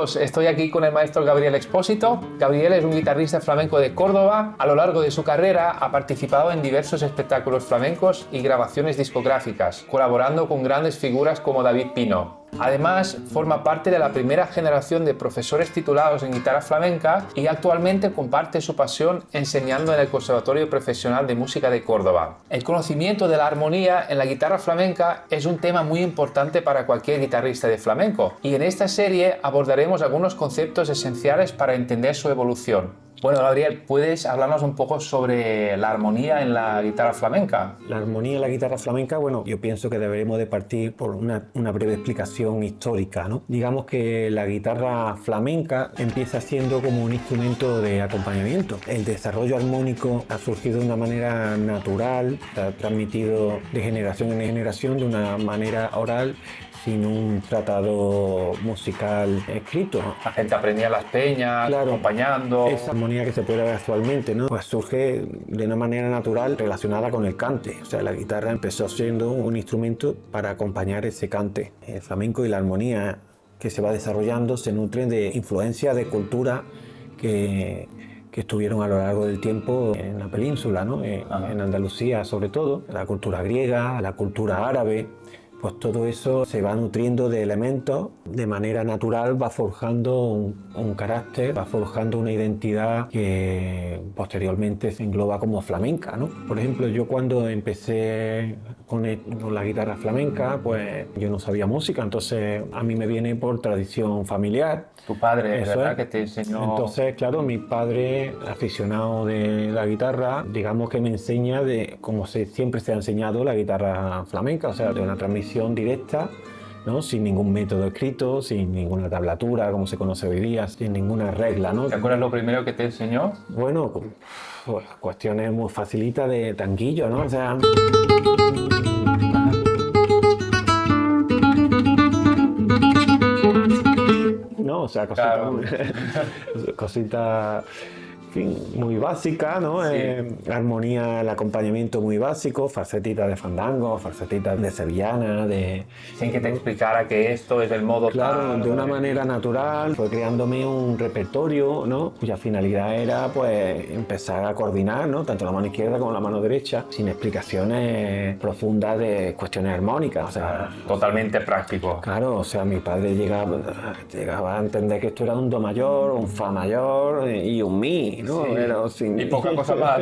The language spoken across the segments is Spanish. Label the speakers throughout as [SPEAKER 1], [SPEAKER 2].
[SPEAKER 1] amigos, estoy aquí con el maestro Gabriel Expósito. Gabriel es un guitarrista flamenco de Córdoba. A lo largo de su carrera ha participado en diversos espectáculos flamencos y grabaciones discográficas, colaborando con grandes figuras como David Pino. Además, forma parte de la primera generación de profesores titulados en guitarra flamenca y actualmente comparte su pasión enseñando en el Conservatorio Profesional de Música de Córdoba. El conocimiento de la armonía en la guitarra flamenca es un tema muy importante para cualquier guitarrista de flamenco, y en esta serie abordaremos algunos conceptos esenciales para entender su evolución. Bueno, Gabriel, ¿puedes hablarnos un poco sobre la armonía en la guitarra flamenca?
[SPEAKER 2] La armonía en la guitarra flamenca, bueno, yo pienso que deberemos de partir por una breve explicación histórica, ¿no? Digamos que la guitarra flamenca empieza siendo como un instrumento de acompañamiento. El desarrollo armónico ha surgido de una manera natural, se ha transmitido de generación en generación de una manera oral, sin un tratado musical escrito.
[SPEAKER 1] La gente aprendía las peñas,
[SPEAKER 2] claro,
[SPEAKER 1] acompañando.
[SPEAKER 2] Esa armonía que se puede ver actualmente, ¿no? Pues surge de una manera natural relacionada con el cante. O sea, la guitarra empezó siendo un instrumento para acompañar ese cante. El flamenco y la armonía que se va desarrollando se nutren de influencia de cultura que estuvieron a lo largo del tiempo en la península, ¿no? En Andalucía sobre todo, la cultura griega, la cultura árabe. Pues todo eso se va nutriendo de elementos, de manera natural va forjando un carácter, va forjando una identidad que posteriormente se engloba como flamenca, ¿no? Por ejemplo, yo cuando empecé con la guitarra flamenca, pues yo no sabía música, entonces a mí me viene por tradición familiar.
[SPEAKER 1] Tu padre, ¿verdad? Que te enseñó.
[SPEAKER 2] Entonces, claro, mi padre, aficionado de la guitarra, digamos que me enseña de como siempre se ha enseñado la guitarra flamenca, o sea, de una transmisión directa, ¿no? Sin ningún método escrito, sin ninguna tablatura, como se conoce hoy día, sin ninguna regla, ¿no?
[SPEAKER 1] ¿Te acuerdas lo primero que te enseñó?
[SPEAKER 2] Bueno, pues, cuestiones muy facilitas de tanguillo, ¿no? O sea... No, o sea, cositas, claro. Cositas, en fin, muy básicas, ¿no? Sí. Armonía, el acompañamiento muy básico, falsetitas de fandango, falsetitas de sevillana, de...
[SPEAKER 1] Sin que te explicara que esto es el modo
[SPEAKER 2] claro,
[SPEAKER 1] tal,
[SPEAKER 2] de una manera natural, fue creándome un repertorio, ¿no? Cuya finalidad era, pues, empezar a coordinar, ¿no? Tanto la mano izquierda como la mano derecha, sin explicaciones profundas de cuestiones armónicas, o sea...
[SPEAKER 1] Totalmente práctico.
[SPEAKER 2] Claro, o sea, mi padre llegaba a entender que esto era un do mayor, un fa mayor y un mi, ¿no?
[SPEAKER 1] Sí.
[SPEAKER 2] Pero sin...
[SPEAKER 1] Y poca cosa más.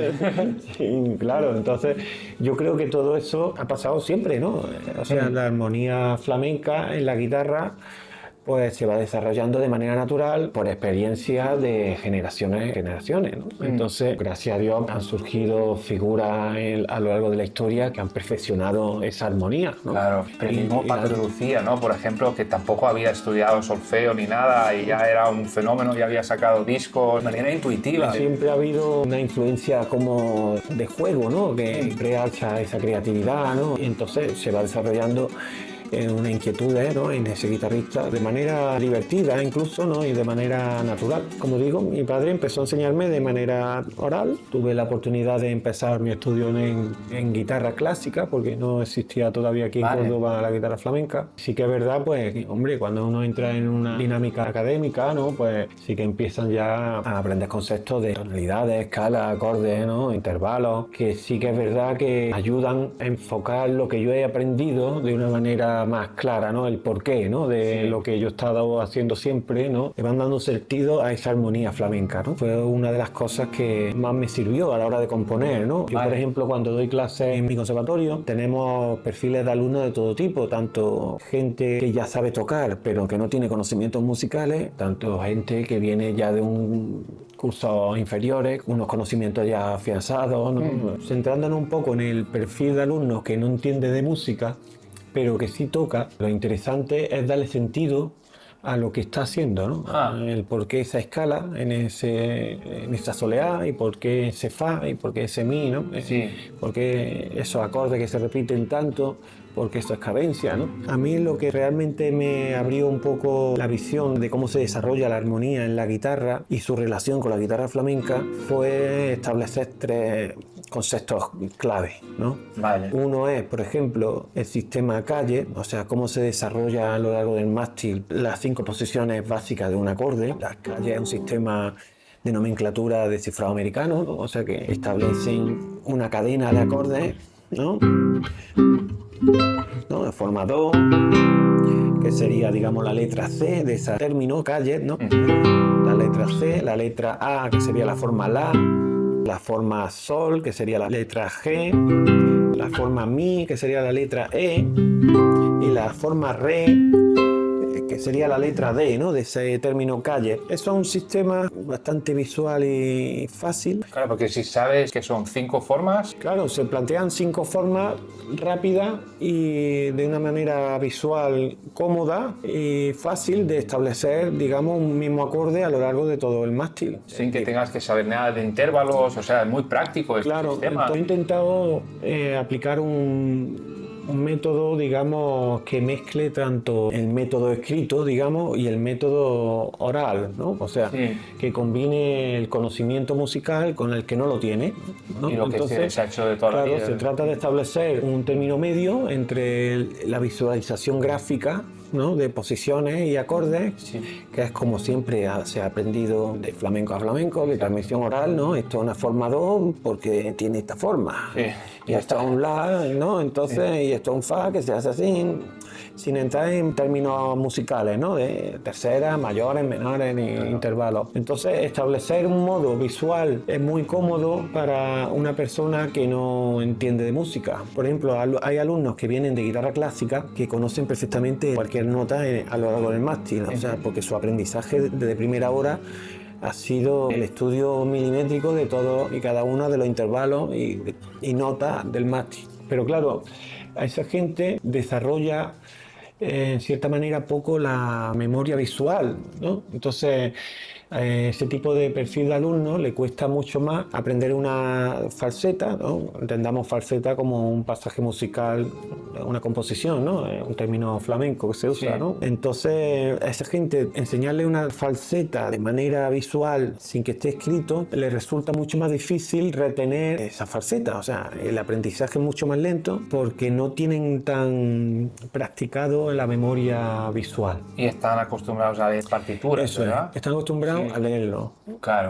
[SPEAKER 2] Sí, claro, entonces yo creo que todo eso ha pasado siempre, ¿no? O sea, la armonía flamenca en la guitarra pues se va desarrollando de manera natural por experiencia de generaciones, ¿no? Entonces, gracias a Dios, han surgido figuras a lo largo de la historia que han perfeccionado esa armonía, ¿no?
[SPEAKER 1] Claro, pero el mismo Paco de Lucía, ¿no? Por ejemplo, que tampoco había estudiado solfeo ni nada y ya era un fenómeno, ya había sacado discos de manera intuitiva.
[SPEAKER 2] Siempre ha habido una influencia como de juego, ¿no? Que crea esa creatividad, ¿no? Y entonces se va desarrollando una inquietud, ¿no? En ese guitarrista de manera divertida incluso, ¿no? Y de manera natural. Como digo, mi padre empezó a enseñarme de manera oral. Tuve la oportunidad de empezar mi estudio en guitarra clásica porque no existía todavía aquí en Córdoba la guitarra flamenca. Sí que es verdad, pues, hombre, cuando uno entra en una dinámica académica, ¿no? Pues sí que empiezan ya a aprender conceptos de tonalidades, escalas, acordes, ¿no? Intervalos, que sí que es verdad que ayudan a enfocar lo que yo he aprendido de una manera más clara, ¿no? El porqué, ¿no? De lo que yo he estado haciendo siempre, ¿no? Le van dando sentido a esa armonía flamenca, ¿no? Fue una de las cosas que más me sirvió a la hora de componer, ¿no? Yo, por ejemplo, cuando doy clases en mi conservatorio, tenemos perfiles de alumnos de todo tipo, tanto gente que ya sabe tocar, pero que no tiene conocimientos musicales, tanto gente que viene ya de un cursos inferiores, unos conocimientos ya afianzados, ¿no? Centrándonos un poco en el perfil de alumnos que no entiende de música, pero que sí toca. Lo interesante es darle sentido a lo que está haciendo, ¿no? El por qué esa escala en esa soleá y por qué ese fa y por qué ese mi, ¿no?
[SPEAKER 1] Sí.
[SPEAKER 2] Por qué esos acordes que se repiten tanto, porque eso es cadencia, ¿no? A mí lo que realmente me abrió un poco la visión de cómo se desarrolla la armonía en la guitarra y su relación con la guitarra flamenca fue establecer conceptos clave, ¿no?
[SPEAKER 1] Vale.
[SPEAKER 2] Uno es, por ejemplo, el sistema calle, o sea, cómo se desarrolla a lo largo del mástil las 5 posiciones básicas de un acorde. La calle es un sistema de nomenclatura de cifrado americano, ¿no? O sea, que establecen una cadena de acordes, ¿no? De forma do, que sería, digamos, la letra C de ese término, calle, ¿no? La letra C, la letra A, que sería la forma la forma sol, que sería la letra G, la forma mi, que sería la letra E, y la forma re, que sería la letra D, ¿no? De ese término calle. Eso es un sistema bastante visual y fácil.
[SPEAKER 1] Claro, porque si sabes que son 5 formas...
[SPEAKER 2] Claro, se plantean 5 formas rápidas y de una manera visual cómoda y fácil de establecer, digamos, un mismo acorde a lo largo de todo el mástil.
[SPEAKER 1] Sin que tengas que saber nada de intervalos, o sea, es muy práctico este sistema.
[SPEAKER 2] Claro, he intentado aplicar un método, digamos, que mezcle tanto el método escrito, digamos, y el método oral, ¿no? O sea, que combine el conocimiento musical con el que no lo tiene, ¿no?
[SPEAKER 1] Y lo que se ha hecho de toda la vida.
[SPEAKER 2] Se trata de establecer un término medio entre la visualización gráfica, ¿no? De posiciones y acordes, que es como siempre se ha aprendido de flamenco a flamenco, de transmisión oral, ¿no? Esto es una forma do porque tiene esta forma. Y esto es un la, ¿no? Entonces, y esto es un fa que se hace así, sin entrar en términos musicales, ¿no? De terceras, mayores, menores ni intervalos. Entonces, establecer un modo visual es muy cómodo para una persona que no entiende de música. Por ejemplo, hay alumnos que vienen de guitarra clásica que conocen perfectamente cualquier nota a lo largo del mástil, o sea, porque su aprendizaje desde primera hora ha sido el estudio milimétrico de todo y cada uno de los intervalos y notas del mástil. Pero claro, a esa gente desarrolla en cierta manera poco la memoria visual, ¿no? Entonces, ese tipo de perfil de alumno le cuesta mucho más aprender una falseta, ¿no? Entendamos falseta como un pasaje musical, una composición, ¿no? Un término flamenco que se usa, ¿no? Entonces, a esa gente enseñarle una falseta de manera visual sin que esté escrito le resulta mucho más difícil retener esa falseta, o sea, el aprendizaje es mucho más lento porque no tienen tan practicado la memoria visual.
[SPEAKER 1] Y están acostumbrados a leer partituras, ¿verdad?
[SPEAKER 2] Están acostumbrados a leerlo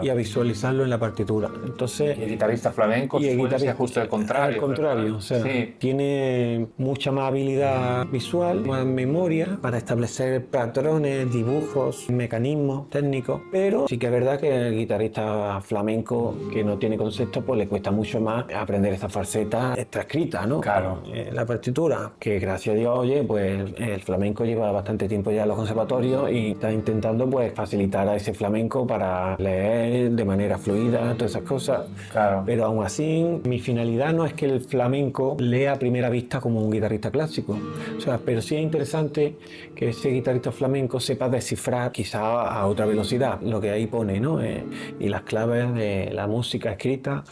[SPEAKER 2] y a visualizarlo en la partitura. Entonces,
[SPEAKER 1] y el guitarrista flamenco suele ser justo el contrario.
[SPEAKER 2] Al contrario, o sea, tiene mucha más habilidad visual, más memoria para establecer patrones, dibujos, mecanismos técnicos, pero sí que es verdad que el guitarrista flamenco que no tiene concepto, pues le cuesta mucho más aprender esa falseta transcrita, ¿no?
[SPEAKER 1] Claro.
[SPEAKER 2] La partitura, que gracias a Dios, oye, pues el flamenco lleva bastante tiempo ya en los conservatorios y está intentando pues facilitar a ese flamenco para leer de manera fluida, todas esas cosas.
[SPEAKER 1] Claro.
[SPEAKER 2] Pero aún así, mi finalidad no es que el flamenco lea a primera vista como un guitarrista clásico. O sea, pero sí es interesante que ese guitarrista flamenco sepa descifrar quizá a otra velocidad lo que ahí pone, ¿no? Y las claves de la música escrita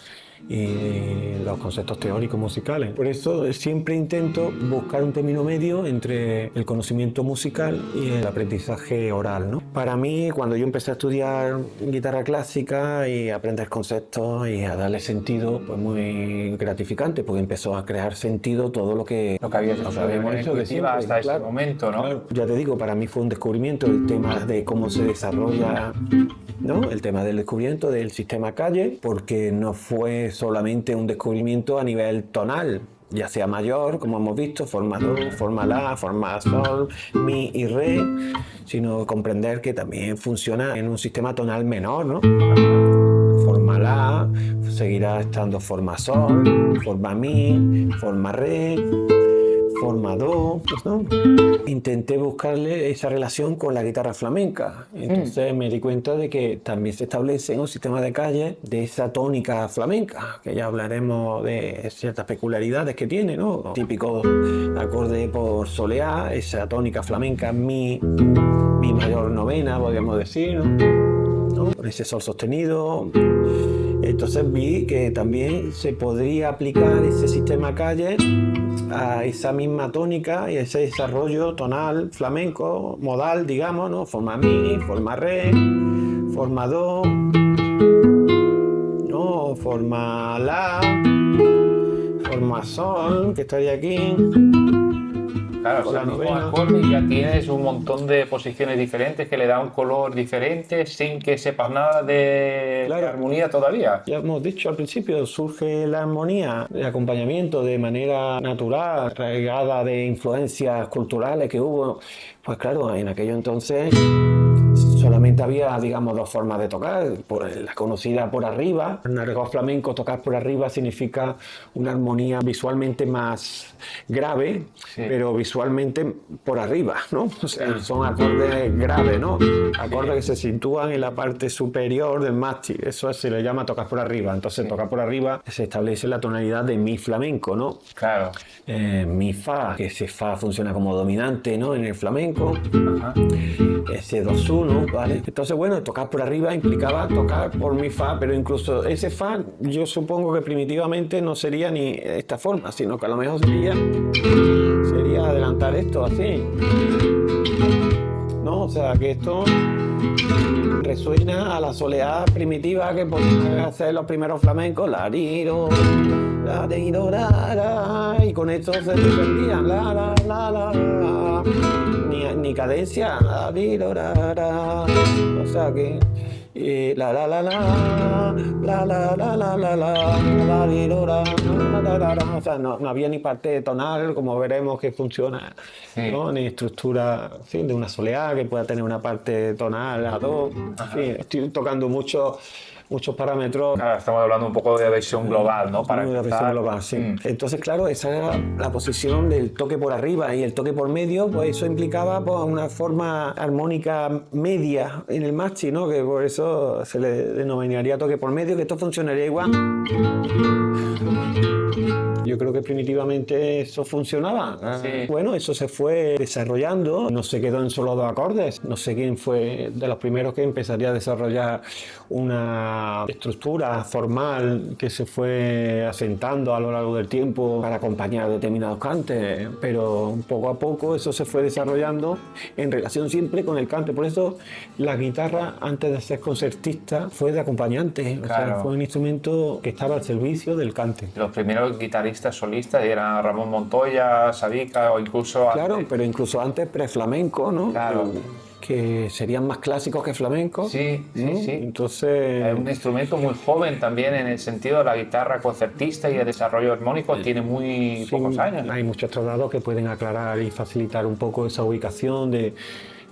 [SPEAKER 2] y los conceptos teóricos musicales. Por eso siempre intento buscar un término medio entre el conocimiento musical y el aprendizaje oral, ¿no? Para mí, cuando yo empecé a estudiar guitarra clásica y aprender conceptos y a darle sentido, pues muy gratificante, porque empezó a crear sentido todo lo que
[SPEAKER 1] habíamos hecho de siempre, hasta ese momento, ¿no?
[SPEAKER 2] Claro, ya te digo, para mí fue un descubrimiento el tema de cómo se desarrolla, ¿no? El tema del descubrimiento del sistema calle, porque no fue solamente un descubrimiento a nivel tonal, ya sea mayor, como hemos visto, forma do, forma la, forma sol, mi y re, sino comprender que también funciona en un sistema tonal menor, ¿no? Forma la, seguirá estando forma sol, forma mi, forma re, forma do, ¿no? Intenté buscarle esa relación con la guitarra flamenca. Entonces me di cuenta de que también se establece un sistema de calle de esa tónica flamenca, que ya hablaremos de ciertas peculiaridades que tiene, ¿no? Típico acorde por soleá, esa tónica flamenca, mi mayor novena, podríamos decir, ¿no? Con ese sol sostenido. Entonces vi que también se podría aplicar ese sistema calle a esa misma tónica y ese desarrollo tonal flamenco, modal, digamos, ¿no? Forma mi, forma re, forma do, ¿no? forma la, forma sol, que estaría aquí.
[SPEAKER 1] Claro, o sea, el mismo acorde y ya tienes un montón de posiciones diferentes que le da un color diferente sin que sepas nada de
[SPEAKER 2] Claro.
[SPEAKER 1] armonía todavía.
[SPEAKER 2] Ya hemos dicho al principio, surge la armonía, el acompañamiento de manera natural, regada de influencias culturales que hubo. Pues claro, en aquello entonces solamente había, digamos, dos formas de tocar. La conocida por arriba. En argot flamenco, tocar por arriba significa una armonía visualmente más grave,
[SPEAKER 1] Sí.
[SPEAKER 2] pero visualmente por arriba, ¿no? O sea, son acordes graves, ¿no? Acordes que se sitúan en la parte superior del mástil. Eso se le llama tocar por arriba. Entonces, tocar por arriba se establece la tonalidad de mi flamenco, ¿no?
[SPEAKER 1] Claro.
[SPEAKER 2] Mi fa, que ese fa funciona como dominante, ¿no? En el flamenco.
[SPEAKER 1] Ajá.
[SPEAKER 2] Ese 2-1, ¿vale? Entonces, bueno, tocar por arriba implicaba tocar por mi fa, pero incluso ese fa, yo supongo que primitivamente no sería ni de esta forma, sino que a lo mejor sería adelantar esto así, ¿no? O sea, que esto resuena a la soleá primitiva que podían hacer los primeros flamencos, la riro, y con esto se defendían, ni cadencia, o sea que o sea, no había ni parte tonal, como veremos que funciona, ¿no? Ni estructura, en fin, de una soleá que pueda tener una parte tonal, a dos. En fin, estoy tocando muchos parámetros.
[SPEAKER 1] Claro, estamos hablando un poco de versión global, ¿no? Para
[SPEAKER 2] Una
[SPEAKER 1] empezar.
[SPEAKER 2] versión global, sí. Entonces, claro, esa era la posición del toque por arriba y el toque por medio, pues eso implicaba pues, una forma armónica media en el mástil, ¿no? Que por eso se le denominaría toque por medio, que esto funcionaría igual. Yo creo que primitivamente eso funcionaba.
[SPEAKER 1] Sí.
[SPEAKER 2] Bueno, eso se fue desarrollando, no se quedó en solo dos acordes. No sé quién fue de los primeros que empezaría a desarrollar una estructura formal que se fue asentando a lo largo del tiempo para acompañar determinados cantes, pero poco a poco eso se fue desarrollando en relación siempre con el cante. Por eso la guitarra, antes de ser concertista, fue de acompañante.
[SPEAKER 1] Claro.
[SPEAKER 2] O sea, fue un instrumento que estaba al servicio del cante.
[SPEAKER 1] Los primeros guitarristas solistas eran Ramón Montoya, Sabica o incluso...
[SPEAKER 2] Claro, pero incluso antes preflamenco, ¿no?
[SPEAKER 1] Claro.
[SPEAKER 2] Que serían más clásicos que flamencos.
[SPEAKER 1] Sí,
[SPEAKER 2] ¿no?
[SPEAKER 1] sí.
[SPEAKER 2] Entonces...
[SPEAKER 1] Es un instrumento muy joven también en el sentido de la guitarra concertista y el desarrollo armónico tiene muy pocos años.
[SPEAKER 2] Hay muchos tratados que pueden aclarar y facilitar un poco esa ubicación de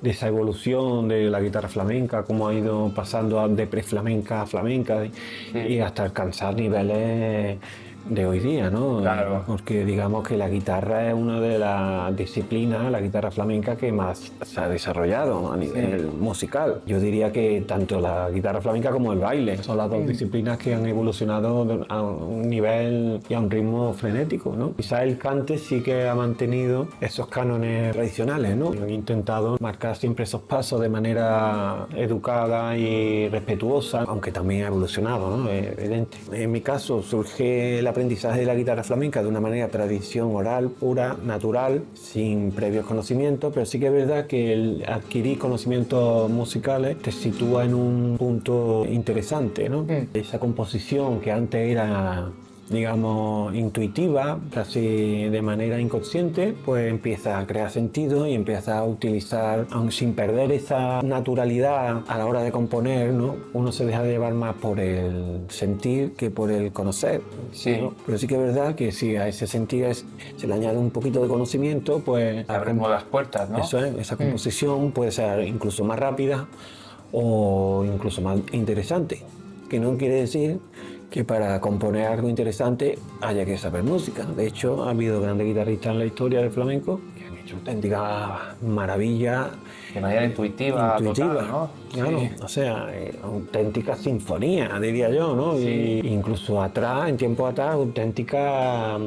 [SPEAKER 2] esa evolución de la guitarra flamenca, cómo ha ido pasando de preflamenca a flamenca y hasta alcanzar niveles de hoy día, ¿no?
[SPEAKER 1] Claro.
[SPEAKER 2] Porque digamos que la guitarra es una de las disciplinas, la guitarra flamenca, que más se ha desarrollado a nivel musical. Yo diría que tanto la guitarra flamenca como el baile son las dos disciplinas que han evolucionado a un nivel y a un ritmo frenético, ¿no? Quizás el cante sí que ha mantenido esos cánones tradicionales, ¿no? Han intentado marcar siempre esos pasos de manera educada y respetuosa, aunque también ha evolucionado, ¿no? Es evidente. En mi caso surge el aprendizaje de la guitarra flamenca de una manera tradición oral, pura, natural, sin previos conocimientos, pero sí que es verdad que el adquirir conocimientos musicales te sitúa en un punto interesante, ¿no? Esa composición que antes era, digamos, intuitiva, casi de manera inconsciente, pues empieza a crear sentido y empieza a utilizar, aun sin perder esa naturalidad a la hora de componer, ¿no? Uno se deja llevar más por el sentir que por el conocer,
[SPEAKER 1] Sí.
[SPEAKER 2] ¿no? Pero sí que es verdad que si a ese sentir se le añade un poquito de conocimiento, pues
[SPEAKER 1] Abrimos las puertas, ¿no?
[SPEAKER 2] eso es, esa composición puede ser incluso más rápida o incluso más interesante, que no quiere decir que para componer algo interesante haya que saber música. De hecho, ha habido grandes guitarristas en la historia del flamenco que han hecho auténticas maravillas.
[SPEAKER 1] De manera intuitiva, total, ¿no?
[SPEAKER 2] Claro,
[SPEAKER 1] Sí.
[SPEAKER 2] o sea, auténtica sinfonía, diría yo, ¿no?
[SPEAKER 1] Sí.
[SPEAKER 2] Y incluso atrás, en tiempo atrás, auténtica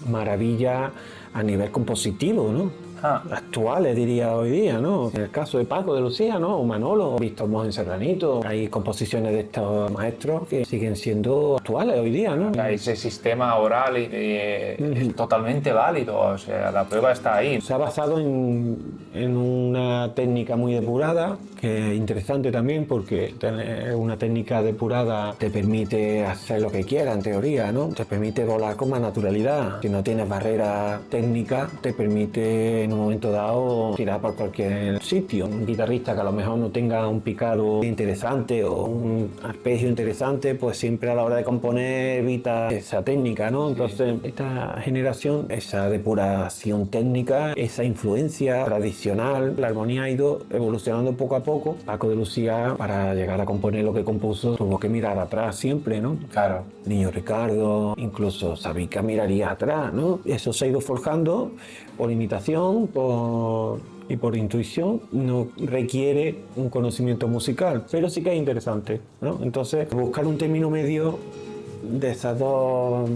[SPEAKER 2] maravilla a nivel compositivo, ¿no? Actuales, diría hoy día, ¿no? En el caso de Paco de Lucía, ¿no? O Manolo, Víctor Mos en Serranito, hay composiciones de estos maestros que siguen siendo actuales hoy día, ¿no?
[SPEAKER 1] Ese sistema oral es totalmente válido, o sea, la prueba está ahí.
[SPEAKER 2] Se ha basado en una técnica muy depurada, que es interesante también porque tener una técnica depurada te permite hacer lo que quieras en teoría, ¿no? Te permite volar con más naturalidad. Si no tienes barrera técnica, te permite en un momento dado tirar por cualquier sitio. Un guitarrista que a lo mejor no tenga un picado interesante o un arpegio interesante, pues siempre a la hora de componer evita esa técnica, ¿no? Entonces, esta generación, esa depuración técnica, esa influencia tradicional, la armonía ha ido evolucionando poco a poco. Paco de Lucía, para llegar a componer lo que compuso, tuvo que mirar atrás siempre, ¿no?
[SPEAKER 1] Claro.
[SPEAKER 2] Niño Ricardo, incluso Sabica miraría atrás, ¿no? Eso se ha ido forjando por imitación, y por intuición. No requiere un conocimiento musical, pero sí que es interesante, ¿no? Entonces, buscar un término medio de esas dos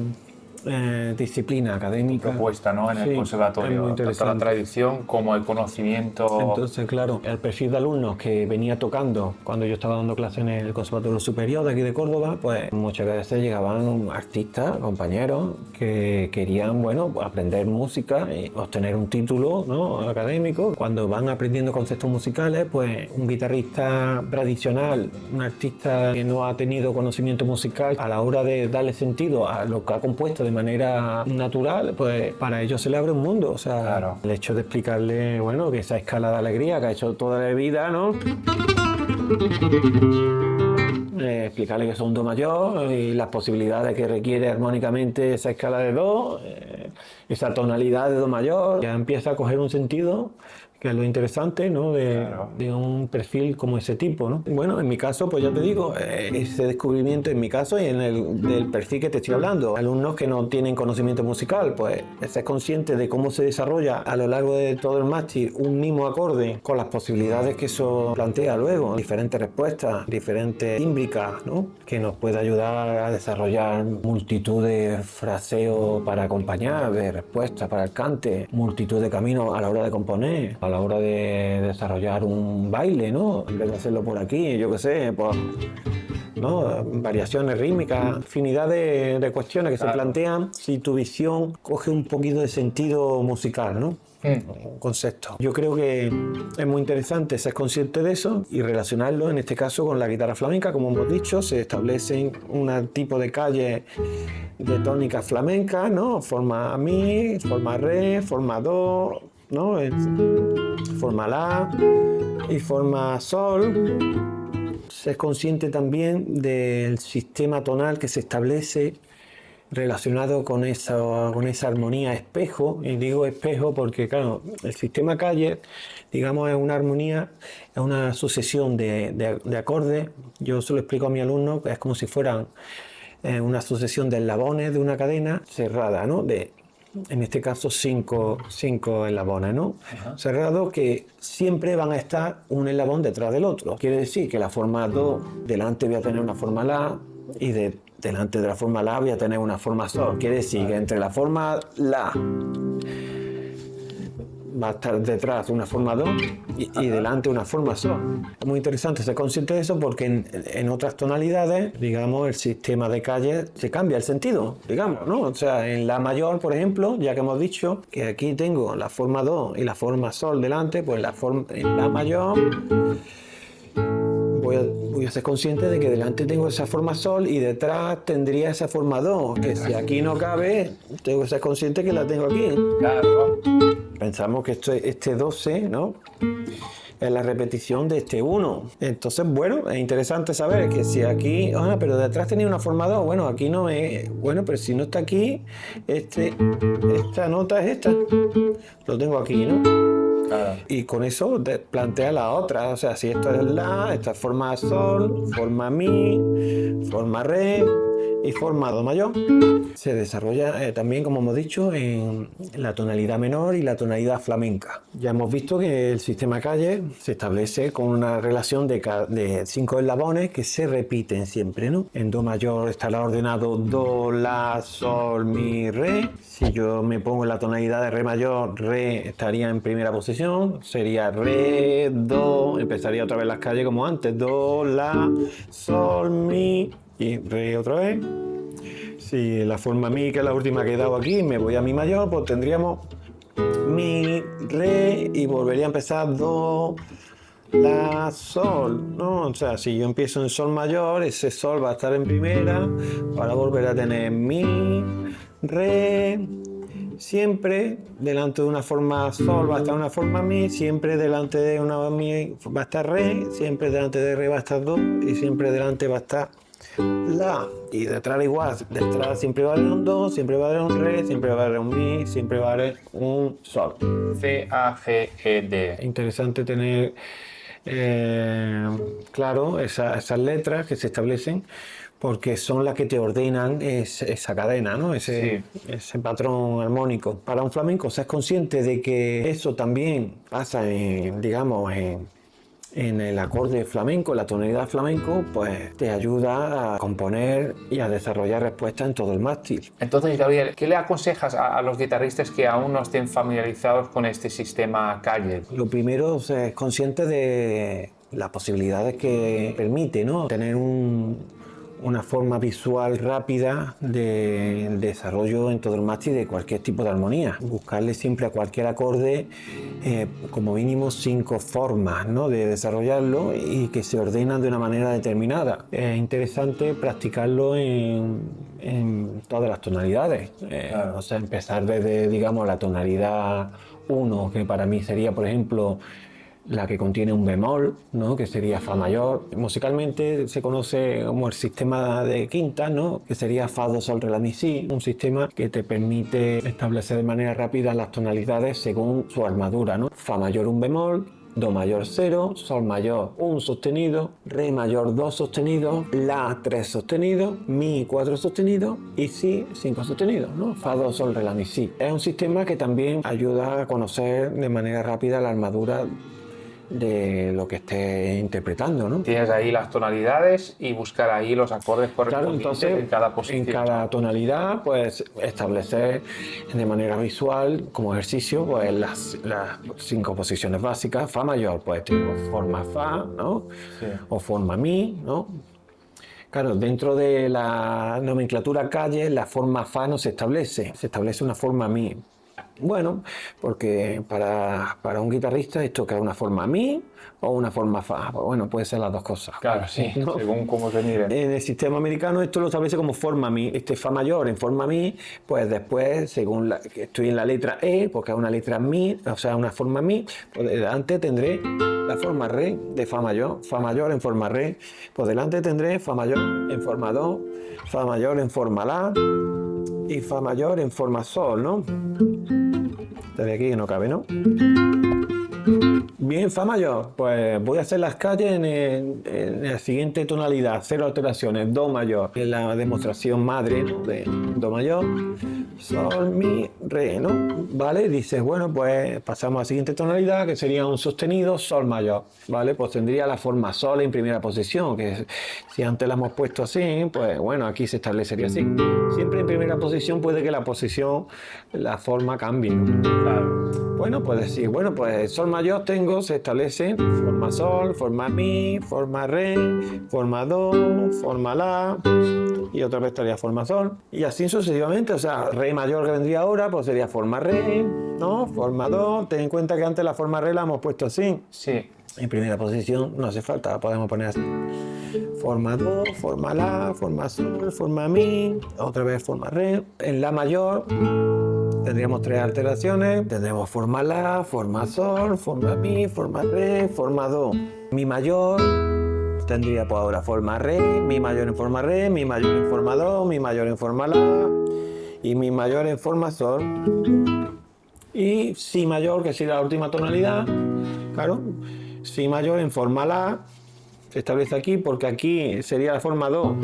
[SPEAKER 2] disciplina académica.
[SPEAKER 1] Propuesta, ¿no? En el conservatorio, tanto la tradición como el conocimiento.
[SPEAKER 2] Entonces, claro, el perfil de alumnos que venía tocando cuando yo estaba dando clases en el Conservatorio Superior de aquí de Córdoba, pues muchas veces llegaban artistas, compañeros, que querían, bueno, aprender música y obtener un título, ¿no?, académico. Cuando van aprendiendo conceptos musicales, pues un guitarrista tradicional, un artista que no ha tenido conocimiento musical, a la hora de darle sentido a lo que ha compuesto de manera natural, pues para ellos se le abre un mundo. O sea,
[SPEAKER 1] claro,
[SPEAKER 2] el hecho de explicarle, bueno, que esa escala de alegría que ha hecho toda la vida, ¿no? Explicarle que es un do mayor y las posibilidades que requiere armónicamente esa escala de do, esa tonalidad de do mayor, ya empieza a coger un sentido, que es lo interesante, ¿no?, de un perfil como ese tipo, ¿no? Bueno, en mi caso, pues ya te digo, ese descubrimiento en mi caso y en el del perfil que te estoy hablando. Alumnos que no tienen conocimiento musical, pues ser consciente de cómo se desarrolla a lo largo de todo el máster un mismo acorde con las posibilidades que eso plantea luego, diferentes respuestas, diferentes tímbricas, ¿no?, que nos puede ayudar a desarrollar multitud de fraseos para acompañar, de respuestas para el cante, multitud de caminos a la hora de componer, a la hora de desarrollar un baile, ¿no? En vez de hacerlo por aquí, yo qué sé, pues, ¿no?, variaciones rítmicas, infinidad de cuestiones que se plantean si tu visión coge un poquito de sentido musical, ¿no? Un concepto. Yo creo que es muy interesante ser consciente de eso y relacionarlo, en este caso, con la guitarra flamenca. Como hemos dicho, se establecen un tipo de calle de tónica flamenca, ¿no? Forma mi, forma re, forma do, ¿no?, forma la y forma sol. Ser consciente también del sistema tonal que se establece relacionado con esa armonía espejo, y digo espejo porque, claro, el sistema calle, digamos, es una armonía, es una sucesión de acordes. Yo se lo explico a mi alumno, es como si fueran una sucesión de eslabones de una cadena cerrada, ¿no?, en este caso cinco eslabones, ¿no? Cerrados, que siempre van a estar un eslabón detrás del otro. Quiere decir que la forma do, delante voy a tener una forma la, y delante de la forma la voy a tener una forma sol. Quiere decir que entre la forma la va a estar detrás una forma do y delante una forma sol. Es muy interesante ser consciente de eso porque en otras tonalidades, digamos, el sistema de calle se cambia el sentido, digamos, ¿no? O sea, en la mayor, por ejemplo, ya que hemos dicho que aquí tengo la forma do y la forma sol delante, pues en la mayor voy a ser consciente de que delante tengo esa forma sol y detrás tendría esa forma do, que si aquí no cabe, tengo que ser consciente que la tengo aquí.
[SPEAKER 1] Claro.
[SPEAKER 2] Pensamos que este 12, ¿no?, es la repetición de este 1. Entonces, bueno, es interesante saber que si aquí, pero detrás tenía una forma 2, bueno, aquí no es, bueno, pero si no está aquí, esta nota es esta, lo tengo aquí, ¿no? Claro. Y con eso plantea la otra, o sea, si esto es la, esta forma sol, forma mi, forma re y forma do mayor. Se desarrolla también, como hemos dicho, en la tonalidad menor y la tonalidad flamenca. Ya hemos visto que el sistema calle se establece con una relación de 5 eslabones que se repiten siempre, ¿no? En do mayor estará ordenado do, la, sol, mi, re. Si yo me pongo en la tonalidad de re mayor, re estaría en primera posición, sería re, do, empezaría otra vez las calles como antes, do, la, sol, mi y re otra vez. Si la forma mi, que es la última que he dado aquí, me voy a mi mayor, pues tendríamos mi, re y volvería a empezar do, la, sol, ¿no? O sea, si yo empiezo en sol mayor, ese sol va a estar en primera, para volver a tener mi, re, siempre delante de una forma sol va a estar una forma mi, siempre delante de una mi va a estar re, siempre delante de re va a estar do y siempre delante va a estar la. Y detrás igual, detrás siempre va a haber un do, siempre va a haber un re, siempre va a haber un mi, siempre va a haber un sol.
[SPEAKER 1] C, A, G, E, D.
[SPEAKER 2] Es interesante tener claro esas letras que se establecen porque son las que te ordenan esa cadena, ¿no? Ese patrón armónico. Para un flamenco, seas consciente de que eso también pasa digamos, en el acorde flamenco, la tonalidad flamenco, pues te ayuda a componer y a desarrollar respuestas en todo el mástil.
[SPEAKER 1] Entonces, Gabriel, ¿qué le aconsejas a los guitarristas que aún no estén familiarizados con este sistema Calle?
[SPEAKER 2] Lo primero es consciente de las posibilidades que permite, ¿no? Tener una forma visual rápida de desarrollo en todo el mástil de cualquier tipo de armonía. Buscarle siempre a cualquier acorde como mínimo 5 formas, ¿no? De desarrollarlo y que se ordenan de una manera determinada. Es interesante practicarlo en todas las tonalidades. Claro. O sea, empezar desde, digamos, la tonalidad 1, que para mí sería, por ejemplo, la que contiene un bemol, ¿no? Que sería fa mayor. Musicalmente se conoce como el sistema de quintas, ¿no? Que sería fa, do, sol, re, la, mi, si. Un sistema que te permite establecer de manera rápida las tonalidades según su armadura, ¿no? Fa mayor un bemol, do mayor 0, sol mayor 1 sostenido, re mayor 2 sostenidos, la 3 sostenidos, mi 4 sostenidos y si 5 sostenidos, ¿no? Fa, do, sol, re, la, mi, si. Es un sistema que también ayuda a conocer de manera rápida la armadura de lo que esté interpretando, ¿no?
[SPEAKER 1] Tienes ahí las tonalidades y buscar ahí los acordes correspondientes. Claro, entonces,
[SPEAKER 2] en cada posición. En cada tonalidad, pues establecer de manera visual, como ejercicio, pues las 5 posiciones básicas. Fa mayor, pues tengo forma fa, ¿no? Sí. O forma mi, ¿no? Claro, dentro de la nomenclatura Calle, la forma fa no se establece una forma mi. Bueno, porque para un guitarrista esto que es una forma mi o una forma fa. Bueno, puede ser las dos cosas.
[SPEAKER 1] Claro, sí, ¿no? Según cómo se mire.
[SPEAKER 2] En el sistema americano esto lo establece como forma mi. Fa mayor en forma mi, pues después, según que estoy en la letra E, porque es una letra mi, o sea, una forma mi, pues delante tendré la forma re de fa mayor en forma re, pues delante tendré fa mayor en forma do, fa mayor en forma la y fa mayor en forma sol, ¿no? Desde aquí que no cabe, ¿no? Bien, fa mayor, pues voy a hacer las calles en la siguiente tonalidad, 0 alteraciones, do mayor, en la demostración madre, ¿no? De do mayor, sol, mi, re, ¿no? ¿Vale? Dices, bueno, pues pasamos a la siguiente tonalidad, que sería un sostenido, sol mayor, ¿vale? Pues tendría la forma sol en primera posición, que si antes la hemos puesto así, pues bueno, aquí se establecería así. Siempre en primera posición puede que la forma cambie, ¿no? Claro. Bueno, pues decir, bueno, pues sol mayor se establece forma sol, forma mi, forma re, forma do, forma la y otra vez estaría forma sol y así sucesivamente. O sea, re mayor que vendría ahora pues sería forma re, ¿no? Forma do. Ten en cuenta que antes la forma re la hemos puesto así.
[SPEAKER 1] Sí.
[SPEAKER 2] En primera posición no hace falta, la podemos poner así. Forma do, forma la, forma sol, forma mi, otra vez forma re. En la mayor tendríamos 3 alteraciones, tendremos forma la, forma sol, forma mi, forma re, forma do. Mi mayor tendría pues ahora forma re, mi mayor en forma re, mi mayor en forma do, mi mayor en forma la y mi mayor en forma sol. Y si mayor, que sería la última tonalidad, claro, si mayor en forma la, se establece aquí porque aquí sería la forma do,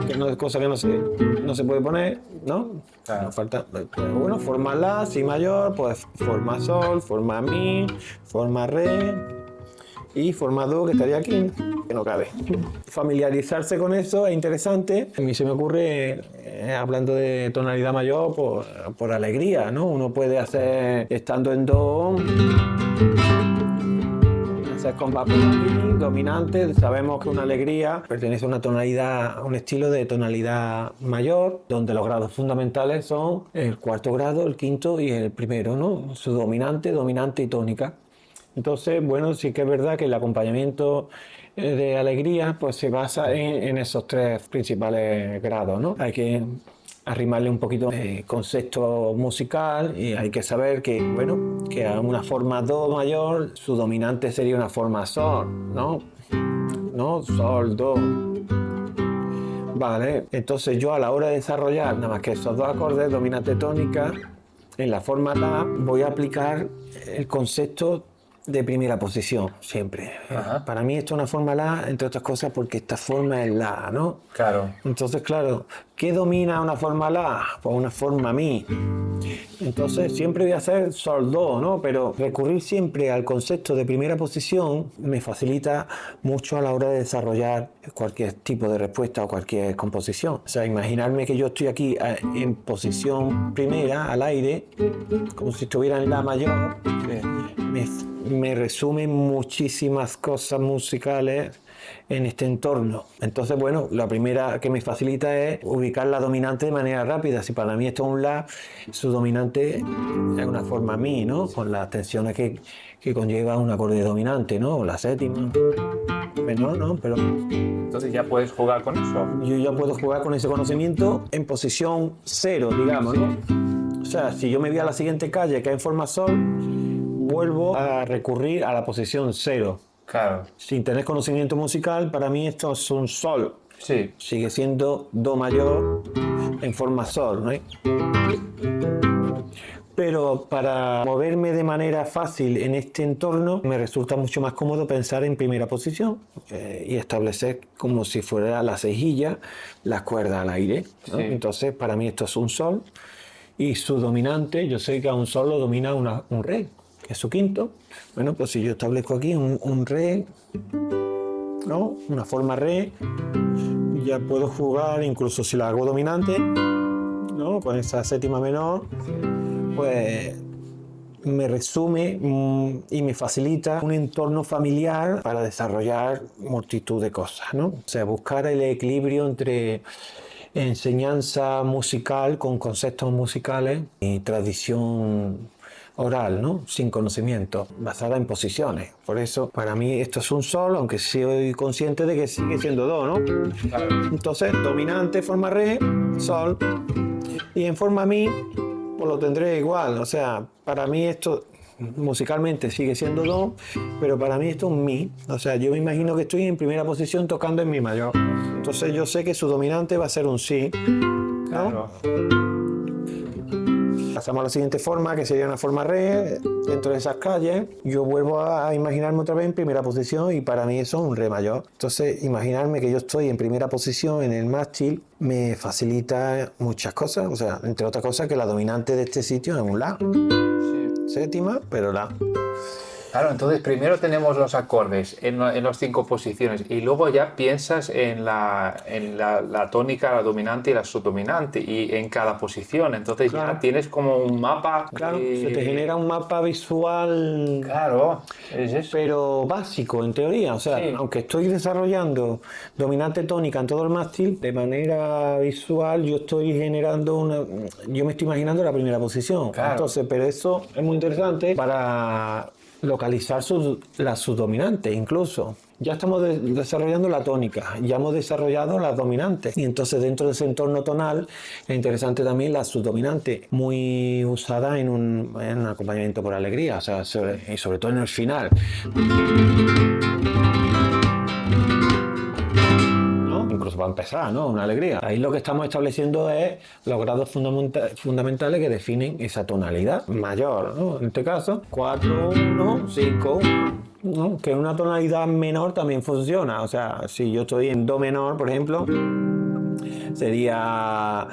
[SPEAKER 2] que no es cosa que no se puede poner, ¿no? Claro. Nos falta, pero bueno, forma la, si mayor, pues forma sol, forma mi, forma re y forma do que estaría aquí, que no cabe. Familiarizarse con eso es interesante. A mí se me ocurre, hablando de tonalidad mayor, por alegría, ¿no? Uno puede hacer, estando en do, hacer con fa dominante. Sabemos que una alegría pertenece a una tonalidad, a un estilo de tonalidad mayor, donde los grados fundamentales son el cuarto grado, el quinto y el primero, ¿no? Su dominante y tónica. Entonces, bueno, sí que es verdad que el acompañamiento de alegría pues se basa en esos tres principales grados, ¿no? Hay que arrimarle un poquito de concepto musical y hay que saber que, bueno, que a una forma do mayor su dominante sería una forma sol, ¿no? ¿No? Sol, do. Vale, entonces yo a la hora de desarrollar nada más que esos dos acordes, dominante tónica, en la forma la voy a aplicar el concepto de primera posición, siempre.
[SPEAKER 1] Ajá.
[SPEAKER 2] Para mí esto es una forma la, entre otras cosas, porque esta forma es la, ¿no?
[SPEAKER 1] Claro.
[SPEAKER 2] Entonces, claro, ¿qué domina una forma la? Pues una forma mi. Entonces, siempre voy a hacer sol, do, ¿no? Pero recurrir siempre al concepto de primera posición me facilita mucho a la hora de desarrollar cualquier tipo de respuesta o cualquier composición. O sea, imaginarme que yo estoy aquí en posición primera, al aire, como si estuviera en la mayor, me resume muchísimas cosas musicales en este entorno. Entonces, bueno, la primera que me facilita es ubicar la dominante de manera rápida. Si para mí esto es un la, su dominante es una forma mi, ¿no? Con las tensiones que conlleva un acorde dominante, ¿no? O la séptima. Menor, ¿no? Pero
[SPEAKER 1] Entonces ya puedes jugar con eso.
[SPEAKER 2] yo ya puedo jugar con ese conocimiento en posición cero, digamos, ¿no? O sea, si yo me voy a la siguiente calle que es en forma sol, vuelvo a recurrir a la posición cero.
[SPEAKER 1] Claro.
[SPEAKER 2] Sin tener conocimiento musical, para mí esto es un sol.
[SPEAKER 1] Sí.
[SPEAKER 2] Sigue siendo do mayor en forma sol, ¿no? Pero para moverme de manera fácil en este entorno me resulta mucho más cómodo pensar en primera posición y establecer como si fuera la cejilla, las cuerdas al aire, ¿no?
[SPEAKER 1] Sí.
[SPEAKER 2] Entonces, para mí esto es un sol y su dominante, yo sé que a un sol lo domina un re, que es su quinto. Bueno, pues si yo establezco aquí un re, ¿no? Una forma re, ya puedo jugar, incluso si la hago dominante, ¿no? Con esa séptima menor, pues me resume y me facilita un entorno familiar para desarrollar multitud de cosas, ¿no? O sea, buscar el equilibrio entre enseñanza musical con conceptos musicales y tradición oral, ¿no? Sin conocimiento, basada en posiciones. Por eso, para mí esto es un sol, aunque soy consciente de que sigue siendo do, ¿no?
[SPEAKER 1] Claro.
[SPEAKER 2] Entonces, dominante, forma re, sol, y en forma mi, pues lo tendré igual. O sea, para mí esto musicalmente sigue siendo do, pero para mí esto es un mi. O sea, yo me imagino que estoy en primera posición tocando en mi mayor. Entonces yo sé que su dominante va a ser un si, ¿no?
[SPEAKER 1] Claro.
[SPEAKER 2] Pasamos a la siguiente forma, que sería una forma re, dentro de esas calles. Yo vuelvo a imaginarme otra vez en primera posición y para mí eso es un re mayor. Entonces, imaginarme que yo estoy en primera posición en el mástil me facilita muchas cosas. O sea, entre otras cosas, que la dominante de este sitio es un la.
[SPEAKER 1] Sí.
[SPEAKER 2] Séptima, pero la.
[SPEAKER 1] Claro, entonces primero tenemos los acordes en las 5 posiciones y luego ya piensas en la tónica, la dominante y la subdominante y en cada posición. Entonces
[SPEAKER 2] Claro.
[SPEAKER 1] ya tienes como un mapa.
[SPEAKER 2] Claro, se te genera un mapa visual,
[SPEAKER 1] Claro, es eso.
[SPEAKER 2] pero básico en teoría. O sea,
[SPEAKER 1] Sí.
[SPEAKER 2] aunque estoy desarrollando dominante tónica en todo el mástil, de manera visual yo estoy generando yo me estoy imaginando la primera posición.
[SPEAKER 1] Claro.
[SPEAKER 2] Entonces, pero eso es muy interesante para localizar la subdominante incluso. Ya estamos desarrollando la tónica, ya hemos desarrollado las dominantes y entonces dentro de ese entorno tonal es interesante también la subdominante, muy usada en un acompañamiento por alegría, o sea, y sobre todo en el final. ¿No? Incluso para empezar, ¿no? Una alegría. Ahí lo que estamos estableciendo es los grados fundamentales que definen esa tonalidad mayor, ¿no? En este caso, 4, 1, 5, 1. ¿No? Que una tonalidad menor también funciona. O sea, si yo estoy en do menor, por ejemplo, sería,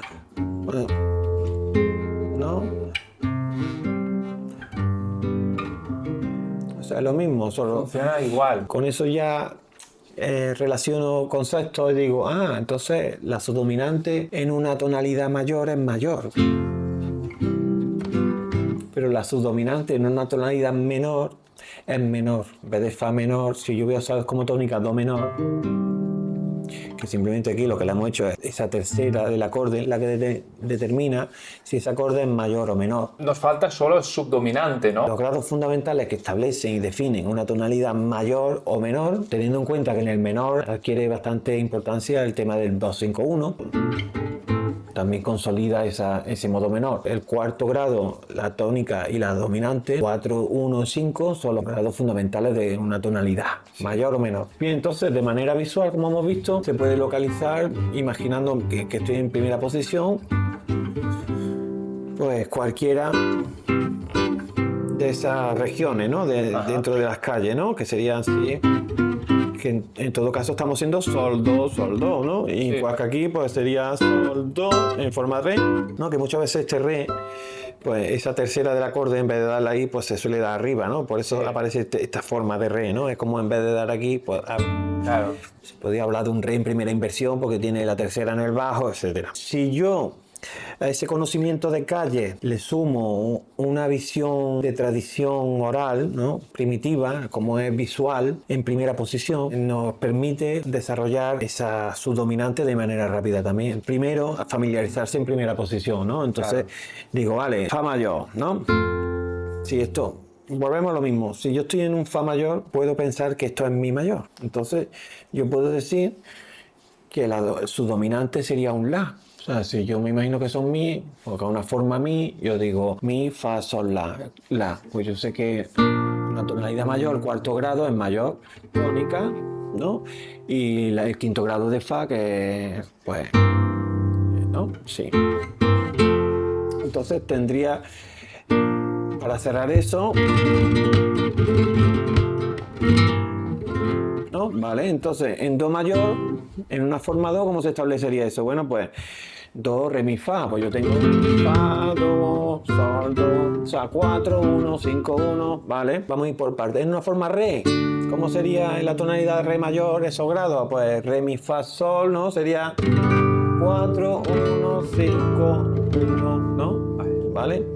[SPEAKER 2] ¿no? O sea, lo mismo, solo
[SPEAKER 1] Funciona igual.
[SPEAKER 2] con eso ya relaciono conceptos y digo, entonces la subdominante en una tonalidad mayor es mayor. Pero la subdominante en una tonalidad menor es menor. En vez de fa menor, si yo voy a usar como tónica do menor, que simplemente aquí lo que le hemos hecho es esa tercera del acorde, la que determina si ese acorde es mayor o menor.
[SPEAKER 1] Nos falta solo el subdominante, ¿no?
[SPEAKER 2] Los grados fundamentales que establecen y definen una tonalidad mayor o menor, teniendo en cuenta que en el menor adquiere bastante importancia el tema del 2-5-1. También consolida ese modo menor. El cuarto grado, la tónica y la dominante, 4, 1, 5, son los grados fundamentales de una tonalidad, mayor o menor. Bien, entonces de manera visual, como hemos visto, se puede localizar, imaginando que estoy en primera posición, pues cualquiera de esas regiones, ¿no? Dentro de las calles, ¿no? Que serían así. Que en todo caso estamos haciendo sol, do, ¿no? Y igual que aquí, pues sería sol, do en forma re, ¿no? Que muchas veces este re, pues esa tercera del acorde, en vez de darla ahí, pues se suele dar arriba, ¿no? Por eso aparece esta forma de re, ¿no? Es como en vez de dar aquí, pues
[SPEAKER 1] claro.
[SPEAKER 2] Se podría hablar de un re en primera inversión porque tiene la tercera en el bajo, etcétera. Si yo a ese conocimiento de calle le sumo una visión de tradición oral, ¿no? Primitiva, como es visual, en primera posición, nos permite desarrollar esa subdominante de manera rápida también. Primero, familiarizarse en primera posición, ¿no? Entonces, digo, vale, fa mayor, ¿no? Si esto, volvemos a lo mismo. Si yo estoy en un fa mayor, puedo pensar que esto es mi mayor. Entonces, yo puedo decir que la subdominante sería un la. O sea, si yo me imagino que son mi, porque es una forma mi, yo digo mi, fa, sol, la. Pues yo sé que una tonalidad mayor, el cuarto grado es mayor tónica, ¿no? Y el quinto grado de fa, que pues, ¿no? Sí. Entonces tendría, para cerrar eso, ¿no? Vale, entonces en do mayor, en una forma do, ¿cómo se establecería eso? Bueno, pues do, re, mi, fa, pues yo tengo fa, do, sol, do, o sea, 4, 1, 5, 1, ¿vale? Vamos a ir por partes. En una forma re, ¿cómo sería en la tonalidad de re mayor esos grados? Pues re, mi, fa, sol, ¿no? Sería 4, 1, 5, 1, ¿no? ¿Vale?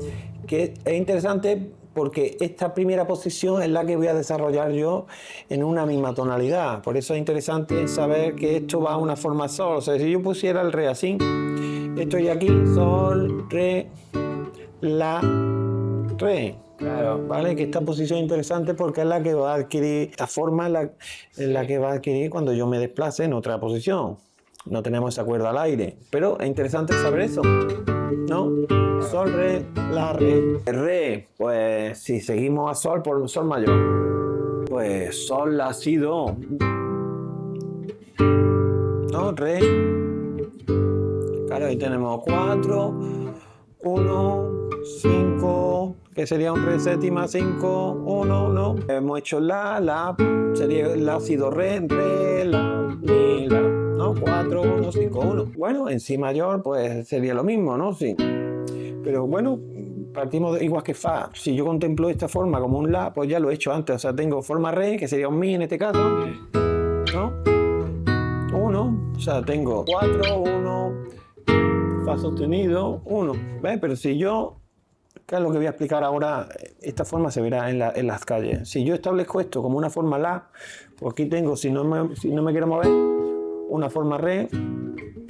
[SPEAKER 2] Que es interesante porque esta primera posición es la que voy a desarrollar yo en una misma tonalidad. Por eso es interesante saber que esto va a una forma sol. O sea, si yo pusiera el re así, estoy aquí, sol, re, la, re.
[SPEAKER 1] Claro.
[SPEAKER 2] ¿Vale? Que esta posición es interesante porque es la que va a adquirir, esta forma es la que va a adquirir cuando yo me desplace en otra posición. No tenemos esa cuerda al aire. Pero es interesante saber eso, ¿no? Sol, re, la, re. Re, pues si seguimos a sol por sol mayor, pues sol, la, si, do, ¿no? Re. Claro, ahí tenemos 4, 1, 5, que sería un re séptima, 5, 1, ¿no? Hemos hecho la, sería la, si, do, re, la, mi, la, ¿no? 4, 1, 5, 1. Bueno, en si mayor, pues sería lo mismo, ¿no? Sí. Pero bueno, partimos de, igual que fa. Si yo contemplo esta forma como un la, pues ya lo he hecho antes. O sea, tengo forma re, que sería un mi en este caso, ¿no? 1, o sea, tengo 4, 1, fa sostenido, 1. ¿Ves? Pero si yo, que es lo que voy a explicar ahora, esta forma se verá en las calles. Si yo establezco esto como una forma la, pues aquí tengo, si no me quiero mover, una forma re,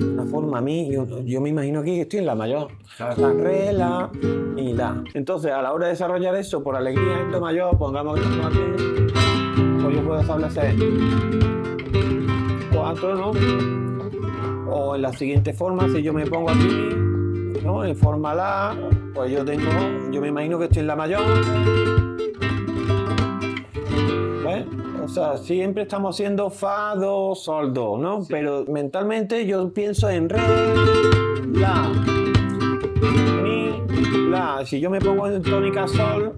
[SPEAKER 2] una forma mi, yo me imagino aquí que estoy en la mayor.
[SPEAKER 1] Claro.
[SPEAKER 2] O sea, re, la y la. Entonces, a la hora de desarrollar eso, por alegría en do mayor, pongamos que estamos aquí, pues yo puedo establecer 4, ¿no? O en la siguiente forma, si yo me pongo aquí, ¿no? En forma la, pues yo me imagino que estoy en la mayor. ¿Ves? O sea, siempre estamos haciendo fa, do, sol, do, ¿no? Sí. Pero mentalmente yo pienso en re, la, mi, la. Si yo me pongo en tónica sol,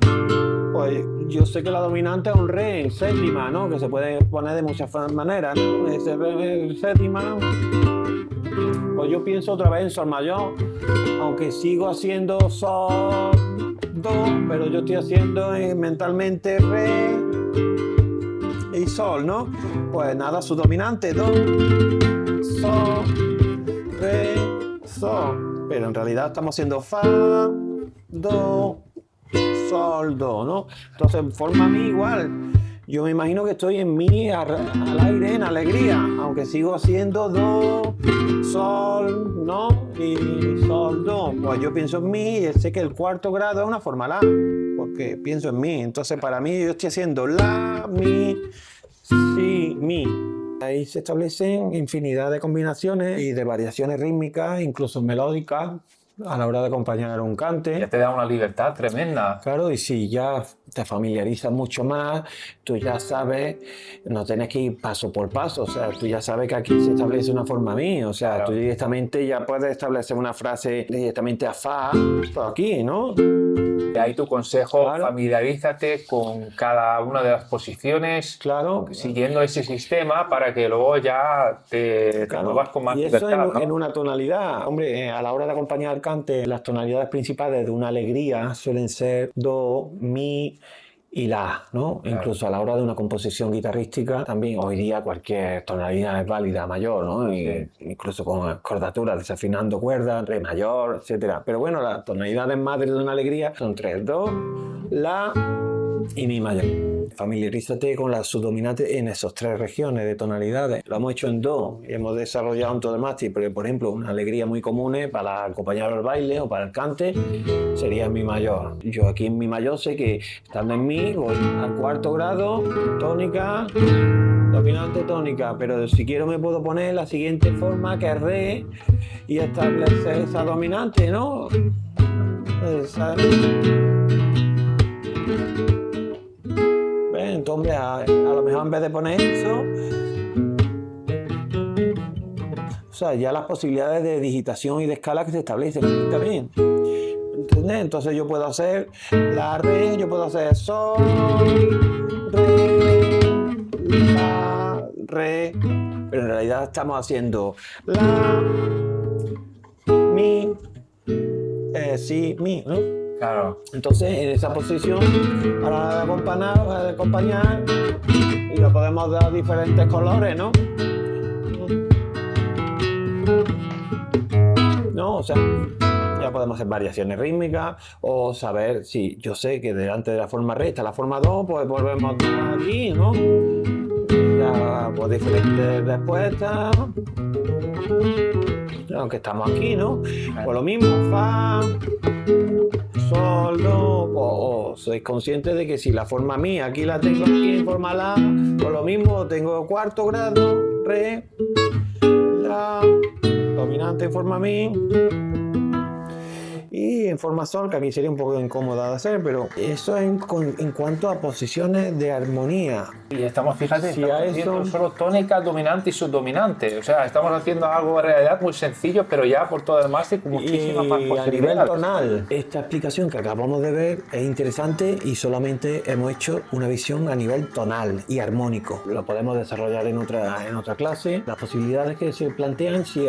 [SPEAKER 2] pues yo sé que la dominante es un re en séptima, ¿no? Que se puede poner de muchas maneras, ¿no? Ese re séptima, pues yo pienso otra vez en sol mayor, aunque sigo haciendo sol, do, pero yo estoy haciendo mentalmente re y sol, ¿no? Pues nada, su dominante, do, sol, re, sol. Pero en realidad estamos haciendo fa, do, sol, do, ¿no? Entonces, forma mi igual. Yo me imagino que estoy en mi al aire, en alegría, aunque sigo haciendo do, sol, no, y sol, do. Pues yo pienso en mi y sé que el cuarto grado es una forma la, porque pienso en mi. Entonces para mí yo estoy haciendo la, mi, si, mi. Ahí se establecen infinidad de combinaciones y de variaciones rítmicas, incluso melódicas, a la hora de acompañar un cante.
[SPEAKER 1] Ya te da una libertad tremenda.
[SPEAKER 2] Claro, y si ya te familiarizas mucho más, tú ya sabes, no tienes que ir paso por paso, o sea, tú ya sabes que aquí se establece una forma mí, o sea,
[SPEAKER 1] Claro.
[SPEAKER 2] tú directamente ya puedes establecer una frase directamente a fa, todo aquí, ¿no?
[SPEAKER 1] De ahí tu consejo,
[SPEAKER 2] Claro.
[SPEAKER 1] familiarízate con cada una de las posiciones,
[SPEAKER 2] Claro,
[SPEAKER 1] siguiendo ese sistema para que luego ya te
[SPEAKER 2] claro.
[SPEAKER 1] muevas con más
[SPEAKER 2] Y eso
[SPEAKER 1] libertad, ¿no?
[SPEAKER 2] en una tonalidad. Hombre, a la hora de acompañar el cante, las tonalidades principales de una alegría suelen ser do, mi y la, ¿no?
[SPEAKER 1] Claro.
[SPEAKER 2] Incluso a la hora de una composición guitarrística, también hoy día cualquier tonalidad es válida mayor, ¿no?
[SPEAKER 1] Sí.
[SPEAKER 2] Incluso con cordaturas, desafinando cuerdas, re mayor, etcétera. Pero bueno, las tonalidades madres de una alegría son tres: do, la y mi mayor. Familiarízate con la subdominante en esas tres regiones de tonalidades. Lo hemos hecho en do y hemos desarrollado un todo mástil, pero por ejemplo, una alegría muy común para acompañar al baile o para el cante sería mi mayor. Yo aquí en mi mayor sé que estando en mi voy al cuarto grado, tónica, dominante, tónica, pero si quiero me puedo poner la siguiente forma que es re y establecer esa dominante, ¿no? Esa... Entonces, a lo mejor en vez de poner eso, o sea, ya las posibilidades de digitación y de escala que se establecen también. ¿Entiendes? Entonces yo puedo hacer la re, yo puedo hacer sol, re, la, re, pero en realidad estamos haciendo la, mi, si, mi, ¿no?
[SPEAKER 1] Claro.
[SPEAKER 2] Entonces, en esa posición, a la hora de acompañar, y lo podemos dar diferentes colores, ¿no? ¿No? O sea, ya podemos hacer variaciones rítmicas o saber si yo sé que delante de la forma re está la forma do, pues volvemos aquí, ¿no? Ya, pues diferentes respuestas. Aunque estamos aquí, ¿no? Pues lo mismo, fa, sol, do, o sois conscientes de que si la forma mi aquí la tengo aquí en forma la, pues lo mismo, tengo cuarto grado, re, la, dominante en forma mi, y en forma sol, que aquí sería un poco incómoda de hacer, pero eso en cuanto a posiciones de armonía.
[SPEAKER 1] Y estamos, fíjate,
[SPEAKER 2] Si
[SPEAKER 1] estamos
[SPEAKER 2] a
[SPEAKER 1] haciendo
[SPEAKER 2] eso-
[SPEAKER 1] solo tónica, dominante y subdominante. O sea, estamos haciendo algo en realidad muy sencillo, pero ya por todo el máster con muchísimas más
[SPEAKER 2] Y a nivel
[SPEAKER 1] posibilidades.
[SPEAKER 2] tonal, esta explicación que acabamos de ver es interesante y solamente hemos hecho una visión a nivel tonal y armónico. Lo podemos desarrollar en otra clase. Las posibilidades que se plantean si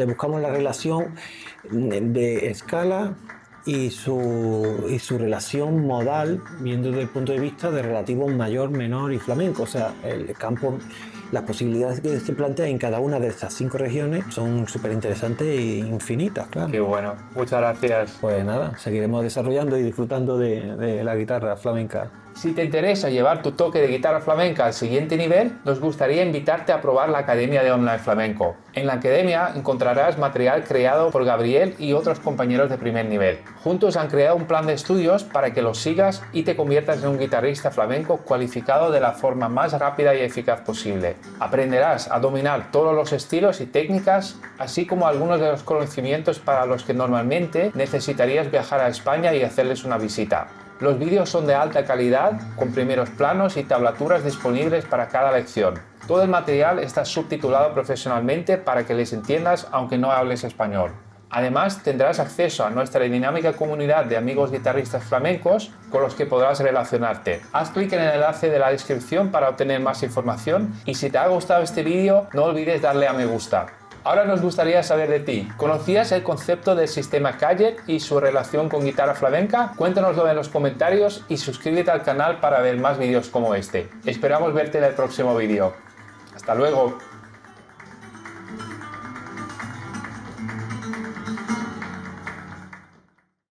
[SPEAKER 2] buscamos la relación de escala y su relación modal, viendo desde el punto de vista de relativo mayor, menor y flamenco. O sea, el campo, las posibilidades que se plantean en cada una de estas 5 regiones son súper interesantes e infinitas, claro.
[SPEAKER 1] Qué bueno. Muchas gracias.
[SPEAKER 2] Pues nada, seguiremos desarrollando y disfrutando de la guitarra flamenca.
[SPEAKER 1] Si te interesa llevar tu toque de guitarra flamenca al siguiente nivel, nos gustaría invitarte a probar la Academia de Online Flamenco. En la Academia encontrarás material creado por Gabriel y otros compañeros de primer nivel. Juntos han creado un plan de estudios para que los sigas y te conviertas en un guitarrista flamenco cualificado de la forma más rápida y eficaz posible. Aprenderás a dominar todos los estilos y técnicas, así como algunos de los conocimientos para los que normalmente necesitarías viajar a España y hacerles una visita. Los vídeos son de alta calidad, con primeros planos y tablaturas disponibles para cada lección. Todo el material está subtitulado profesionalmente para que les entiendas aunque no hables español. Además, tendrás acceso a nuestra dinámica comunidad de amigos guitarristas flamencos con los que podrás relacionarte. Haz clic en el enlace de la descripción para obtener más información y si te ha gustado este vídeo, no olvides darle a me gusta. Ahora nos gustaría saber de ti. ¿Conocías el concepto del sistema Kajet y su relación con guitarra flamenca? Cuéntanoslo en los comentarios y suscríbete al canal para ver más vídeos como este. Esperamos verte en el próximo vídeo. ¡Hasta luego!